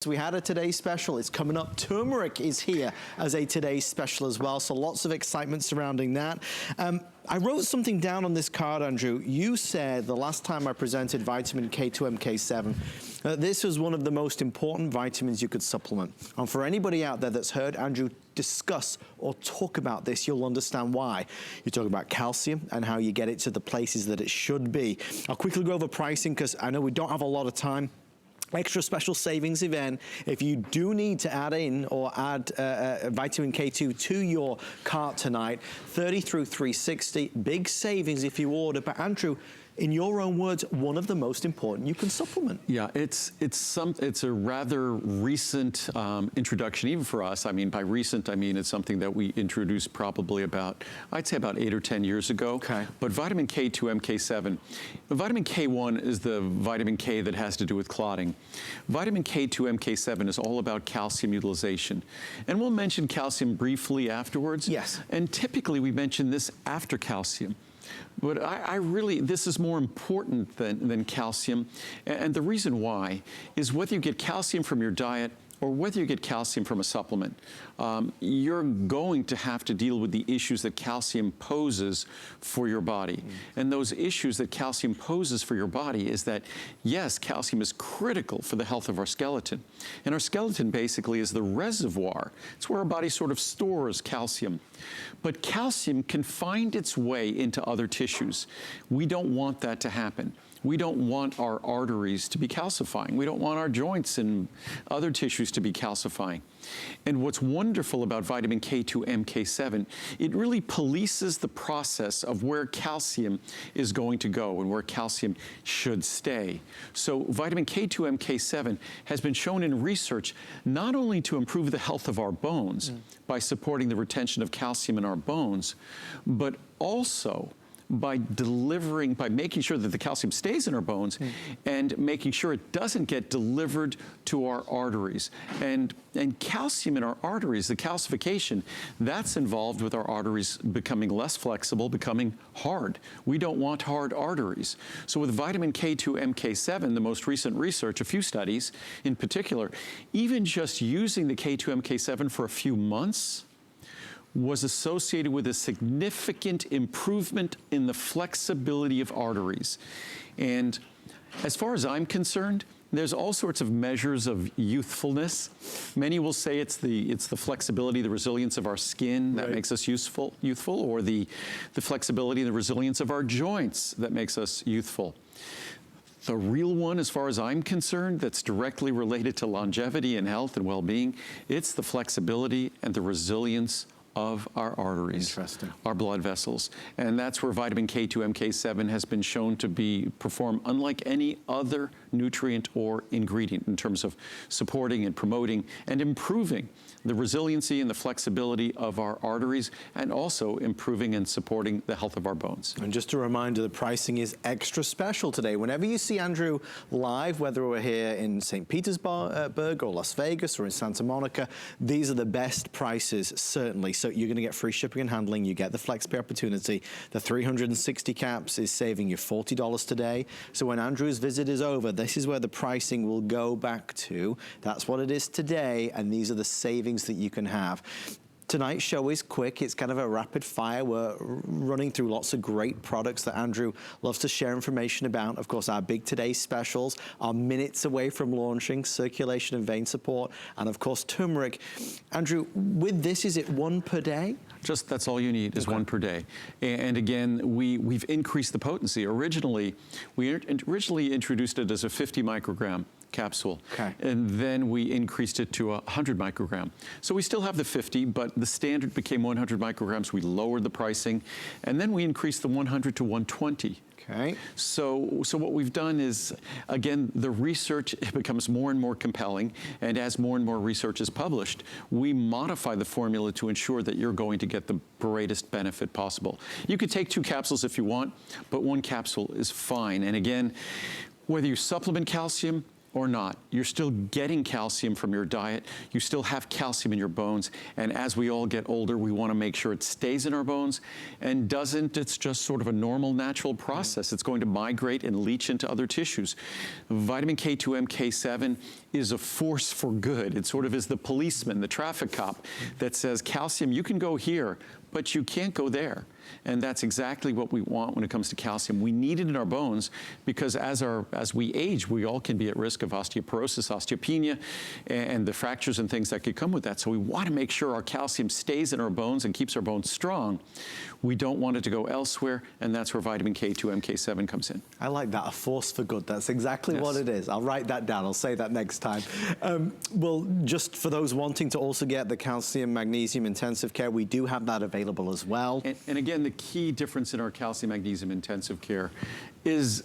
We had a today's special. It's coming up. Turmeric is here as a today's special as well. So lots of excitement surrounding that. I wrote something down on this card, Andrew. You said the last time I presented vitamin K2 MK7, this was one of the most important vitamins you could supplement. And for anybody out there that's heard Andrew discuss or talk about this, you'll understand why. You talk about calcium and how you get it to the places that it should be. I'll quickly go over pricing because I know we don't have a lot of time. Extra special savings event. If you do need to add in or add vitamin K2 to your cart tonight, 30 through 360, big savings if you order. But Andrew, in your own words, one of the most important you can supplement. Yeah, it's a rather recent introduction, even for us. I mean, by recent, I mean it's something that we introduced probably about, I'd say about 8 or 10 years ago. Okay. But vitamin K2 MK7, vitamin K1 is the vitamin K that has to do with clotting. Vitamin K2 MK7 is all about calcium utilization. And we'll mention calcium briefly afterwards. Yes. And typically we mention this after calcium. But I really, this is more important than calcium. And the reason why is whether you get calcium from your diet or whether you get calcium from a supplement, you're going to have to deal with the issues that calcium poses for your body. And those issues that calcium poses for your body is that, yes, calcium is critical for the health of our skeleton. And our skeleton basically is the reservoir. It's where our body sort of stores calcium. But calcium can find its way into other tissues. We don't want that to happen. We don't want our arteries to be calcifying. We don't want our joints and other tissues to be calcifying. And what's wonderful about vitamin K2 MK7, it really polices the process of where calcium is going to go and where calcium should stay. So vitamin K2 MK7 has been shown in research not only to improve the health of our bones by supporting the retention of calcium in our bones, but also by making sure that the calcium stays in our bones and making sure it doesn't get delivered to our arteries. And calcium in our arteries, the calcification, that's involved with our arteries becoming less flexible, becoming hard. We don't want hard arteries. So with vitamin K2 MK7, the most recent research, a few studies in particular, even just using the K2 MK7 for a few months was associated with a significant improvement in the flexibility of arteries. And as far as I'm concerned, there's all sorts of measures of youthfulness. Many will say it's the flexibility, the resilience of our skin that makes us youthful, or the flexibility and the resilience of our joints that makes us youthful. The real one, as far as I'm concerned, that's directly related to longevity and health and well-being, it's the flexibility and the resilience of our arteries, our blood vessels. And that's where vitamin K2 MK7 has been shown to perform unlike any other nutrient or ingredient in terms of supporting and promoting and improving the resiliency and the flexibility of our arteries, and also improving and supporting the health of our bones. And just a reminder, the pricing is extra special today. Whenever you see Andrew live, whether we're here in St. Petersburg or Las Vegas or in Santa Monica, these are the best prices, certainly. So you're gonna get free shipping and handling, you get the FlexPay opportunity. The 360 caps is saving you $40 today. So when Andrew's visit is over, this is where the pricing will go back to. That's what it is today, and these are the savings that you can have. Tonight's show is quick. It's kind of a rapid fire. We're running through lots of great products that Andrew loves to share information about. Of course, our big today specials are minutes away from launching, circulation and vein support, and of course, turmeric. Andrew, with this, is it one per day? Just that's all you need is one per day. And again, we've increased the potency. Originally, we introduced it as a 50 microgram capsule. And then we increased it to 100 microgram. So we still have the 50, but the standard became 100 micrograms. We lowered the pricing, and then we increased the 100 to 120. So what we've done is, again, the research becomes more and more compelling, and as more and more research is published, we modify the formula to ensure that you're going to get the greatest benefit possible. You could take 2 capsules if you want, but 1 capsule is fine. And again, whether you supplement calcium or not, you're still getting calcium from your diet. You still have calcium in your bones. And as we all get older, we want to make sure it stays in our bones and doesn't. It's just sort of a normal, natural process. It's going to migrate and leach into other tissues. Vitamin K2 MK7 is a force for good. It sort of is the policeman, the traffic cop that says, calcium, you can go here, but you can't go there. And that's exactly what we want when it comes to calcium. We need it in our bones because as we age, we all can be at risk of osteoporosis, osteopenia, and the fractures and things that could come with that. So we want to make sure our calcium stays in our bones and keeps our bones strong. We don't want it to go elsewhere, and that's where vitamin K2 MK7 comes in. I like that, a force for good. That's exactly what it is. I'll write that down. I'll say that next time. Well, just for those wanting to also get the calcium, magnesium intensive care, we do have that available as well. And again, the key difference in our calcium, magnesium intensive care is